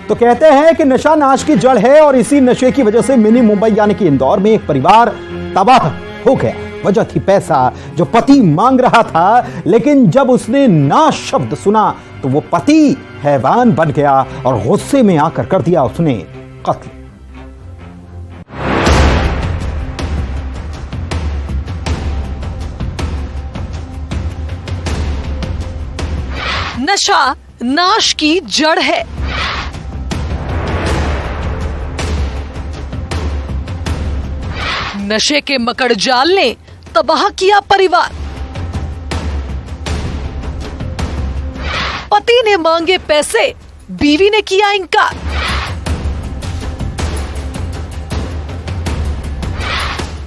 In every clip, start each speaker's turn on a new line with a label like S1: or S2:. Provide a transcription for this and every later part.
S1: तो कहते हैं कि नशा नाश की जड़ है और इसी नशे की वजह से मिनी मुंबई यानी कि इंदौर में एक परिवार तबाह हो गया। वजह थी पैसा जो पति मांग रहा था, लेकिन जब उसने नाश शब्द सुना तो वो पति हैवान बन गया और गुस्से में आकर कर दिया उसने कत्ल।
S2: नशा नाश की जड़ है। नशे के मकड़ जाल ने तबाह किया परिवार। पति ने मांगे पैसे, बीवी ने किया इनकार।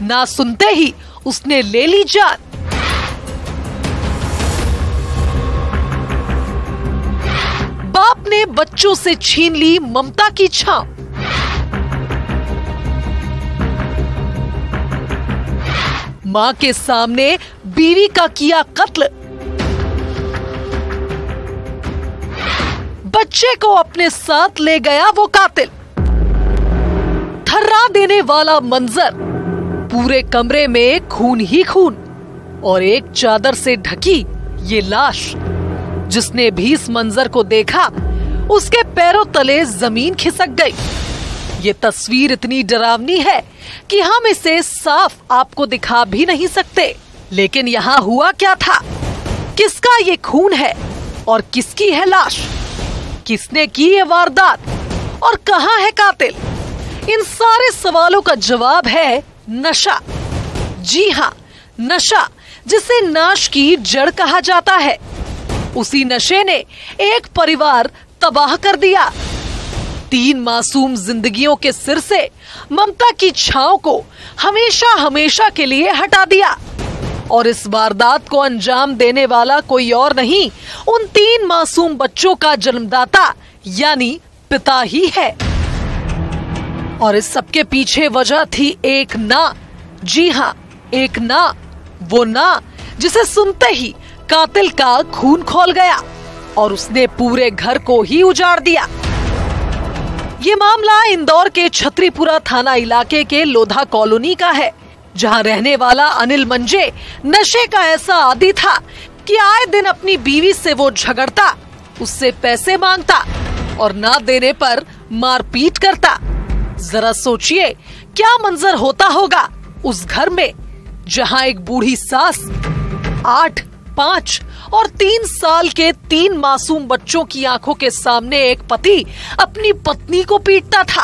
S2: ना सुनते ही उसने ले ली जान। बाप ने बच्चों से छीन ली ममता की छांव। मां के सामने बीवी का किया कत्ल। बच्चे को अपने साथ ले गया वो कातिल। थर्रा देने वाला मंजर, पूरे कमरे में खून ही खून और एक चादर से ढकी ये लाश। जिसने भी इस मंजर को देखा उसके पैरों तले जमीन खिसक गई। ये तस्वीर इतनी डरावनी है कि हम इसे साफ आपको दिखा भी नहीं सकते। लेकिन यहाँ हुआ क्या था? किसका ये खून है और किसकी है लाश? किसने की ये वारदात और कहाँ है कातिल? इन सारे सवालों का जवाब है नशा। जी हाँ, नशा, जिसे नाश की जड़ कहा जाता है। उसी नशे ने एक परिवार तबाह कर दिया। 3 मासूम जिंदगियों के सिर से ममता की छांव को हमेशा हमेशा के लिए हटा दिया। और इस वारदात को अंजाम देने वाला कोई और नहीं, उन 3 मासूम बच्चों का जन्मदाता यानी पिता ही है। और इस सबके पीछे वजह थी एक ना। जी हाँ, एक ना, वो ना जिसे सुनते ही कातिल का खून खौल गया और उसने पूरे घर को ही उजाड़ दिया। ये मामला इंदौर के छतरीपुरा थाना इलाके के लोधा कॉलोनी का है, जहां रहने वाला अनिल मंजे नशे का ऐसा आदी था कि आए दिन अपनी बीवी से वो झगड़ता, उससे पैसे मांगता और ना देने पर मारपीट करता। जरा सोचिए क्या मंजर होता होगा उस घर में, जहां एक बूढ़ी सास 8, 5 और 3 साल के 3 मासूम बच्चों की आंखों के सामने एक पति अपनी पत्नी को पीटता था,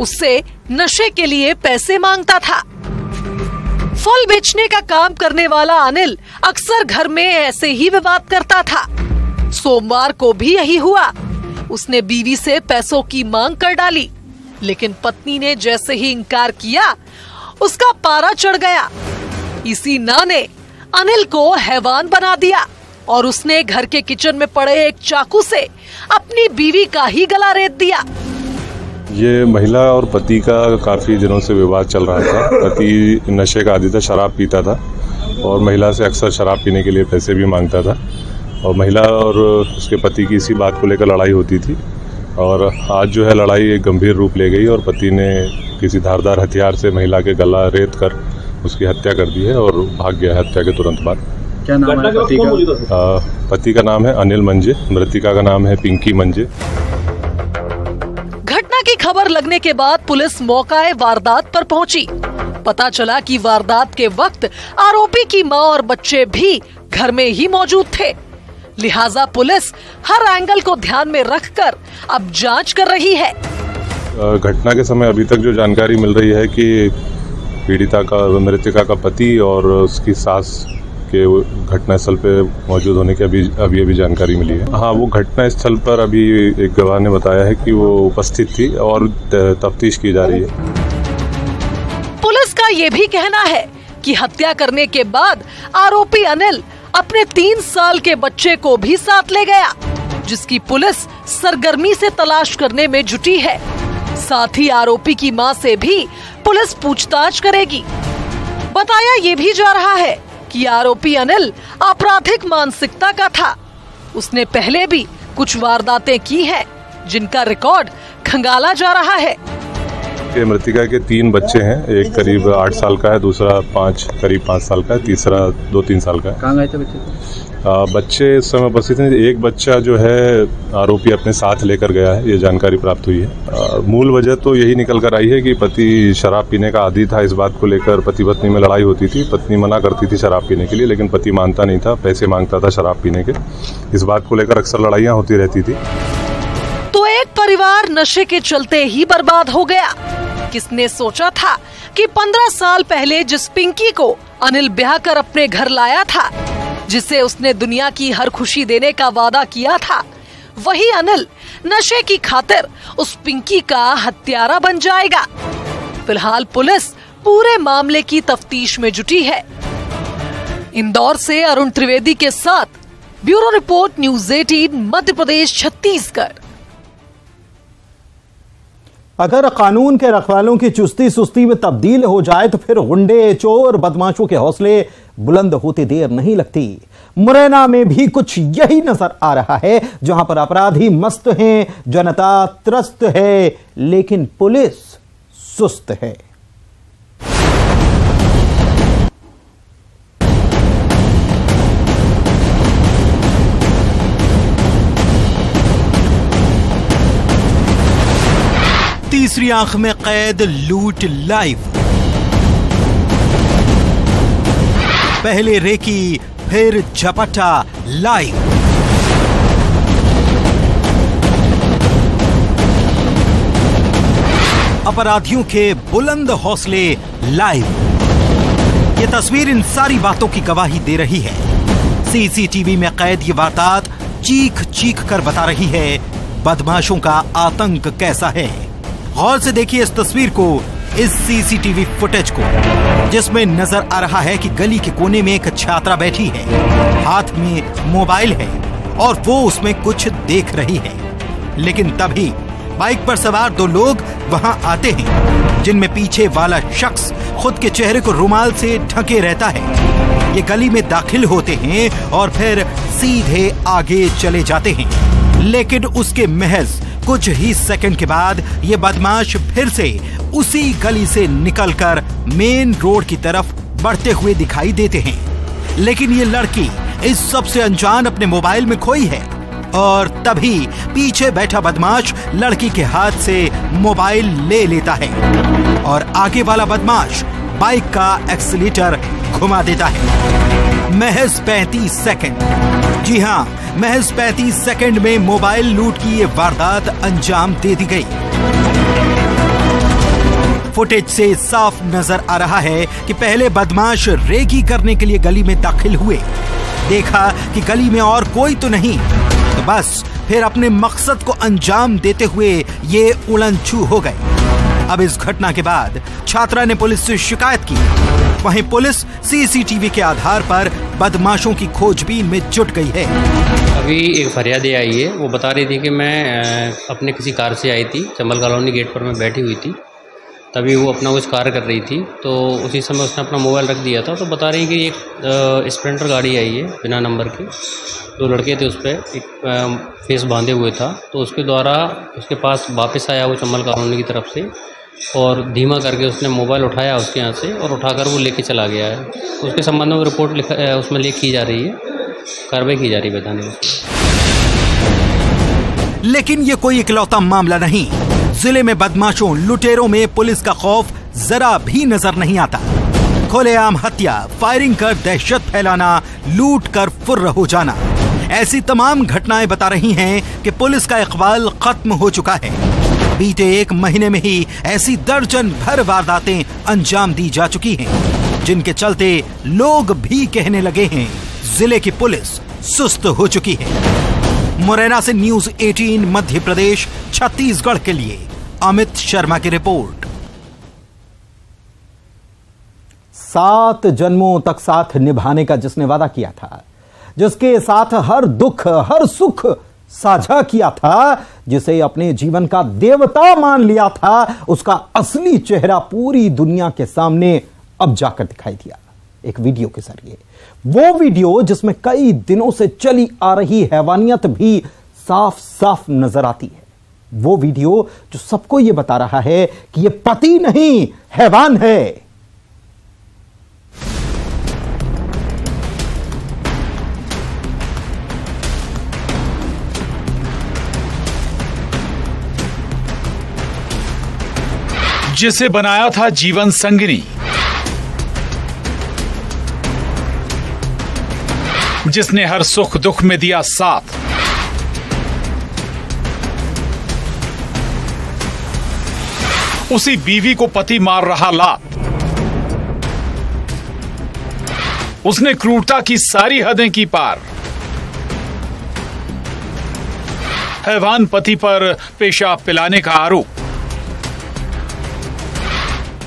S2: उससे नशे के लिए पैसे मांगता था। फल बेचने का काम करने वाला अनिल अक्सर घर में ऐसे ही विवाद करता था। सोमवार को भी यही हुआ। उसने बीवी से पैसों की मांग कर डाली, लेकिन पत्नी ने जैसे ही इनकार किया उसका पारा चढ़ गया। इसी ना ने अनिल को हैवान बना दिया और उसने घर के किचन में पड़े एक चाकू से अपनी बीवी का ही गला रेत दिया।
S3: ये महिला और पति का काफी दिनों से विवाद चल रहा था। पति नशे का आदी था, शराब पीता था और महिला से अक्सर शराब पीने के लिए पैसे भी मांगता था। और महिला और उसके पति की इसी बात को लेकर लड़ाई होती थी और आज जो है लड़ाई एक गंभीर रूप ले गई और पति ने किसी धारदार हथियार से महिला के गला रेत कर उसकी हत्या कर दी है और भाग गया है हत्या के तुरंत बाद।
S4: क्या नाम है पति का?
S3: पति का नाम है अनिल मंजे, मृतिका का नाम है पिंकी मंजे।
S2: घटना की खबर लगने के बाद पुलिस मौका वारदात पर पहुंची। पता चला कि वारदात के वक्त आरोपी की मां और बच्चे भी घर में ही मौजूद थे। लिहाजा पुलिस हर एंगल को ध्यान में रखकर अब जांच कर रही है।
S3: घटना के समय अभी तक जो जानकारी मिल रही है कि पीड़िता का, मृतिका का पति और उसकी सास के घटनास्थल पे मौजूद होने की अभी जानकारी मिली है। हाँ, वो घटनास्थल पर अभी एक गवाह ने बताया है कि वो उपस्थित थी और तफ्तीश की जा रही है।
S2: पुलिस का ये भी कहना है कि हत्या करने के बाद आरोपी अनिल अपने 3 साल के बच्चे को भी साथ ले गया, जिसकी पुलिस सरगर्मी से तलाश करने में जुटी है। साथ ही आरोपी की मां से भी पुलिस पूछताछ करेगी। बताया ये भी जा रहा है कि आरोपी अनिल आपराधिक मानसिकता का था। उसने पहले भी कुछ वारदातें की हैं, जिनका रिकॉर्ड खंगाला जा रहा है।
S3: मृतिका के 3 बच्चे हैं, एक करीब 8 साल का है, दूसरा करीब 5 साल का है, तीसरा 2-3 साल का है।
S4: कहाँ गए थे बच्चे?
S3: बच्चे इस समय उपस्थित हैं। एक बच्चा जो है आरोपी अपने साथ लेकर गया है, ये जानकारी प्राप्त हुई है। मूल वजह तो यही निकल कर आई है कि पति शराब पीने का आदी था। इस बात को लेकर पति पत्नी में लड़ाई होती थी। पत्नी मना करती थी शराब पीने के लिए, लेकिन पति मानता नहीं था, पैसे मांगता था शराब पीने के। इस बात को लेकर अक्सर लड़ाइयाँ होती रहती थी।
S2: तो एक परिवार नशे के चलते ही बर्बाद हो गया। किसने सोचा था कि 15 साल पहले जिस पिंकी को अनिल ब्याह कर अपने घर लाया था, जिसे उसने दुनिया की हर खुशी देने का वादा किया था, वही अनिल नशे की खातिर उस पिंकी का हत्यारा बन जाएगा। फिलहाल पुलिस पूरे मामले की तफ्तीश में जुटी है। इंदौर से अरुण त्रिवेदी के साथ bureau report, news 18 Madhya Pradesh, Chhattisgarh.
S1: अगर कानून के रखवालों की चुस्ती सुस्ती में तब्दील हो जाए तो फिर गुंडे, चोर, बदमाशों के हौसले बुलंद होते देर नहीं लगती। मुरैना में भी कुछ यही नजर आ रहा है, जहां पर अपराधी मस्त हैं, जनता त्रस्त है, लेकिन पुलिस सुस्त है। तीसरी आंख में कैद, लूट लाइव। पहले रेकी, फिर झपटा लाइव। अपराधियों के बुलंद हौसले लाइव। ये तस्वीर इन सारी बातों की गवाही दे रही है। सीसीटीवी में कैद ये वारदात चीख चीख कर बता रही है बदमाशों का आतंक कैसा है। गौर से देखिए इस तस्वीर को, इस सीसीटीवी फुटेज को, जिसमें नजर आ रहा है कि गली के कोने में एक छात्रा बैठी है, हाथ में मोबाइल है और वो उसमें कुछ देख रही है। लेकिन तभी बाइक पर सवार 2 लोग वहां आते हैं, जिनमें पीछे वाला शख्स खुद के चेहरे को रुमाल से ढके रहता है। ये गली में दाखिल होते हैं और फिर सीधे आगे चले जाते हैं। लेकिन उसके महज कुछ ही सेकंड के बाद ये बदमाश फिर से उसी गली से निकलकर मेन रोड की तरफ बढ़ते हुए दिखाई देते हैं। लेकिन ये लड़की इस सब से अनजान अपने मोबाइल में खोई है और तभी पीछे बैठा बदमाश लड़की के हाथ से मोबाइल ले लेता है और आगे वाला बदमाश बाइक का एक्सीलेटर घुमा देता है। महज 35 सेकंड, जी हाँ, महज 35 सेकंड में मोबाइल लूट की ये वारदात अंजाम दे दी गई। फुटेज से साफ नजर आ रहा है कि पहले बदमाश रेकी करने के लिए गली में दाखिल हुए, देखा कि गली में और कोई तो नहीं, तो बस फिर अपने मकसद को अंजाम देते हुए ये उड़नछू हो गए। अब इस घटना के बाद छात्रा ने पुलिस से शिकायत की। वहीं पुलिस सीसीटीवी के आधार पर बदमाशों की खोजबीन में जुट गई है।
S5: अभी एक फरियादी आई है, वो बता रही थी कि मैं अपने किसी कार से आई थी, चंबल कॉलोनी गेट पर मैं बैठी हुई थी, तभी वो अपना कुछ कार्य कर रही थी, तो उसी समय उसने अपना मोबाइल रख दिया था। तो बता रही कि एक स्प्लेंडर गाड़ी आई है बिना नंबर की, 2 लड़के थे, उस पर एक फेस बांधे हुए था, तो उसके द्वारा उसके पास वापस आया वो चंबल कॉलोनी की तरफ से और धीमा करके उसने मोबाइल उठाया उसके यहाँ से और उठाकर वो लेके चला गया है। तो उसके संबंध में रिपोर्ट उसमें लिख की जा रही है, कार्रवाई की जा रही है बताने में।
S1: लेकिन ये कोई इकलौता मामला नहीं। जिले में बदमाशों, लुटेरों में पुलिस का खौफ जरा भी नजर नहीं आता। खुलेआम हत्या, फायरिंग कर दहशत फैलाना, लूट कर फुर्र हो जाना, ऐसी तमाम घटनाएं बता रही हैं कि पुलिस का इकबाल खत्म हो चुका है। बीते 1 महीने में ही ऐसी दर्जन भर वारदातें अंजाम दी जा चुकी हैं, जिनके चलते लोग भी कहने लगे हैं जिले की पुलिस सुस्त हो चुकी है। मुरैना से न्यूज़ 18 मध्य प्रदेश, छत्तीसगढ़ के लिए अमित शर्मा की रिपोर्ट। 7 जन्मों तक साथ निभाने का जिसने वादा किया था, जिसके साथ हर दुख हर सुख साझा किया था, जिसे अपने जीवन का देवता मान लिया था, उसका असली चेहरा पूरी दुनिया के सामने अब जाकर दिखाई दिया एक वीडियो के जरिए। वो वीडियो जिसमें कई दिनों से चली आ रही हैवानियत भी साफ साफ नजर आती है। वो वीडियो जो सबको ये बता रहा है कि ये पति नहीं हैवान है।
S6: जिसे बनाया था जीवन संगिनी, जिसने हर सुख दुख में दिया साथ, उसी बीवी को पति मार रहा लात। उसने क्रूरता की सारी हदें की पार। हैवान पति पर पेशाब पिलाने का आरोप।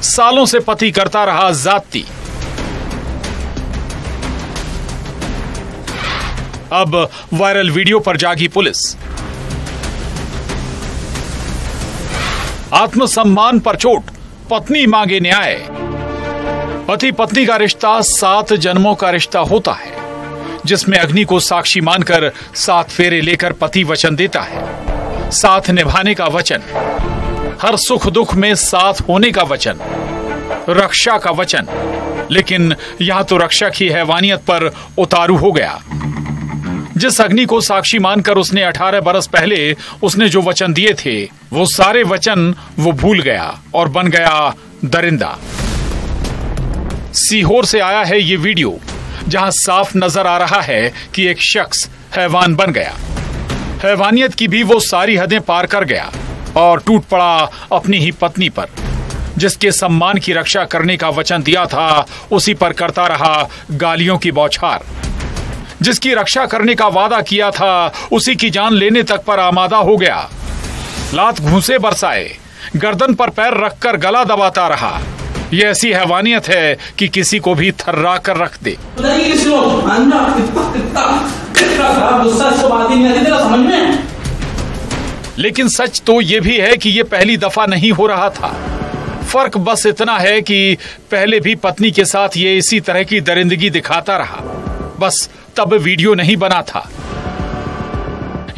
S6: सालों से पति करता रहा जाती। अब वायरल वीडियो पर जागी पुलिस। आत्मसम्मान पर चोट, पत्नी मांगे न्याय। पति पत्नी का रिश्ता 7 जन्मों का रिश्ता होता है, जिसमें अग्नि को साक्षी मानकर 7 फेरे लेकर पति वचन देता है। साथ निभाने का वचन, हर सुख दुख में साथ होने का वचन, रक्षा का वचन। लेकिन यहां तो रक्षा की हैवानियत पर उतारू हो गया। जिस अग्नि को साक्षी मानकर उसने 18 बरस पहले उसने जो वचन दिए थे, वो सारे वचन वो भूल गया और बन गया दरिंदा। सीहोर से आया है ये वीडियो, जहां साफ नजर आ रहा है कि एक शख्स हैवान बन गया। हैवानियत की भी वो सारी हदें पार कर गया और टूट पड़ा अपनी ही पत्नी पर। जिसके सम्मान की रक्षा करने का वचन दिया था, उसी पर करता रहा गालियों की बौछार। जिसकी रक्षा करने का वादा किया था, उसी की जान लेने तक पर आमादा हो गया। लात घूंसे बरसाए, गर्दन पर पैर रखकर गला दबाता रहा। ये ऐसी हैवानियत है कि किसी को भी थर्रा कर रख दे। लेकिन सच तो ये भी है कि ये पहली दफा नहीं हो रहा था। फर्क बस इतना है कि पहले भी पत्नी के साथ ये इसी तरह की दरिंदगी दिखाता रहा, बस तब वीडियो नहीं बना था।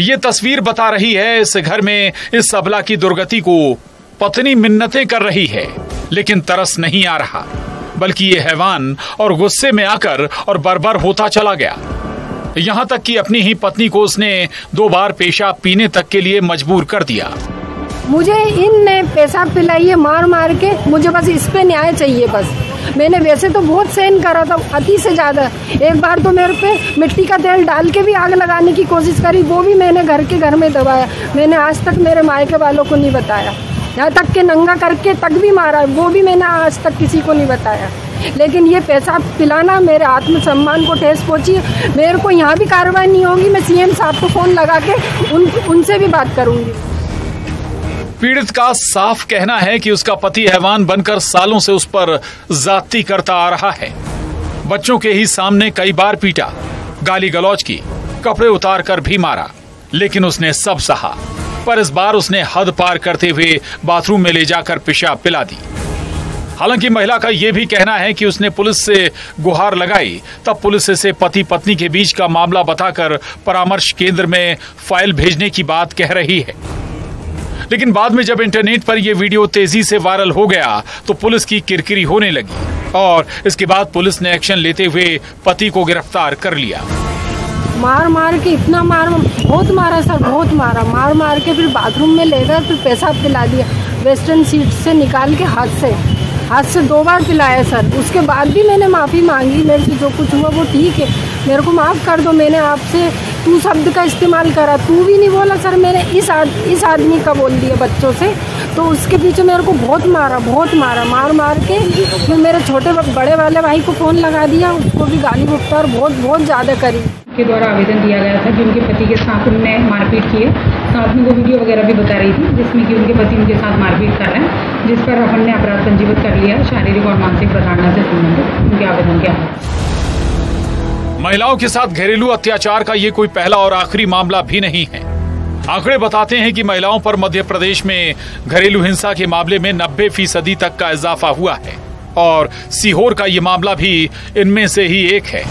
S6: ये तस्वीर बता रही है इस घर में इस अबला की दुर्गति को। पत्नी मिन्नतें कर रही है, लेकिन तरस नहीं आ रहा, बल्कि ये हैवान और गुस्से में आकर और बर्बर होता चला गया। यहां तक कि अपनी ही पत्नी को उसने 2 बार पेशाब पीने तक के लिए मजबूर कर दिया।
S7: मुझे इनने पेशाब पिलाई है मार मार के, मुझे बस इस पे न्याय चाहिए। बस मैंने वैसे तो बहुत सहन करा था, अति से ज्यादा। एक बार तो मेरे पे मिट्टी का तेल डाल के भी आग लगाने की कोशिश करी, वो भी मैंने घर में दबाया। मैंने आज तक मेरे मायके वालों को नहीं बताया, यहाँ तक के नंगा करके तक भी मारा, वो भी मैंने आज तक किसी को नहीं बताया। लेकिन ये पेशाब पिलाना मेरे आत्मसम्मान को ठेस पहुंची। मेरे को यहाँ भी कार्रवाई नहीं होगी, मैं सीएम साहब को फोन लगा के उनसे भी बात करूंगी।
S6: पीड़ित का साफ कहना है कि उसका पति हैवान बनकर सालों से उस पर जाती करता आ रहा है। बच्चों के ही सामने कई बार पीटा, गाली गलौज की, कपड़े उतार कर भी मारा, लेकिन उसने सब सहा। पर इस बार उसने हद पार करते हुए बाथरूम में ले जाकर पेशाब पिला दी। हालांकि महिला का यह भी कहना है कि उसने पुलिस से गुहार लगाई, तब पुलिस से पति पत्नी के बीच का मामला बताकर परामर्श केंद्र में फाइल भेजने की बात कह रही है। लेकिन बाद में जब इंटरनेट पर यह वीडियो तेजी से वायरल हो गया, तो पुलिस की किरकिरी होने लगी और इसके बाद पुलिस ने एक्शन लेते हुए पति को गिरफ्तार कर लिया।
S7: मार के इतना बहुत मारा सर, बहुत मार मार के फिर बाथरूम में ले गए, फिर पेशाब पिला दिया। वेस्टर्न सीट से निकाल के हाथ से 2 बार पिलाया सर। उसके बाद भी मैंने माफ़ी मांगी, मेरे से जो कुछ हुआ वो ठीक है, मेरे को माफ़ कर दो। मैंने आपसे तू शब्द का इस्तेमाल करा, तू भी नहीं बोला सर। मैंने इस आदमी का बोल दिया बच्चों से, तो उसके पीछे मेरे को बहुत मारा मार के फिर मेरे छोटे बड़े वाले भाई को फ़ोन लगा दिया, उसको भी गाली गफ्तार बहुत ज़्यादा करी।
S8: के द्वारा आवेदन दिया गया था कि उनके पति के साथ उनने मारपीट की है। साथ में वो वीडियो वगैरह भी बता रही थी जिसमें कि उनके पति उनके साथ मारपीट कर रहे हैं, जिस पर हमने अपराध पंजीबद्ध कर लिया है शारीरिक और मानसिक प्रताड़ना से संबंधित उनके आवेदन के आधार।
S6: महिलाओं के साथ घरेलू अत्याचार का ये कोई पहला और आखिरी मामला भी नहीं है। आंकड़े बताते हैं कि महिलाओं पर मध्य प्रदेश में घरेलू हिंसा के मामले में 90% तक का इजाफा हुआ है और सीहोर का ये मामला भी इनमें से ही एक है।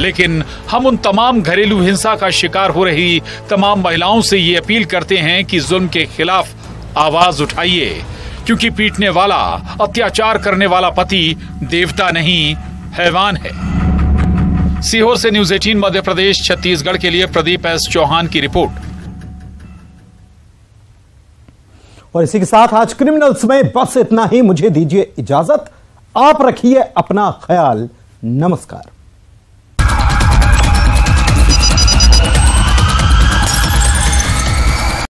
S6: लेकिन हम उन तमाम घरेलू हिंसा का शिकार हो रही तमाम महिलाओं से ये अपील करते हैं कि जुल्म के खिलाफ आवाज उठाइए, क्योंकि पीटने वाला, अत्याचार करने वाला पति देवता नहीं, हैवान है। सीहोर से न्यूज़ 18 मध्य प्रदेश छत्तीसगढ़ के लिए प्रदीप एस चौहान की रिपोर्ट।
S1: और इसी के साथ आज क्रिमिनल्स में बस इतना ही। मुझे दीजिए इजाजत। आप रखिए अपना ख्याल। नमस्कार।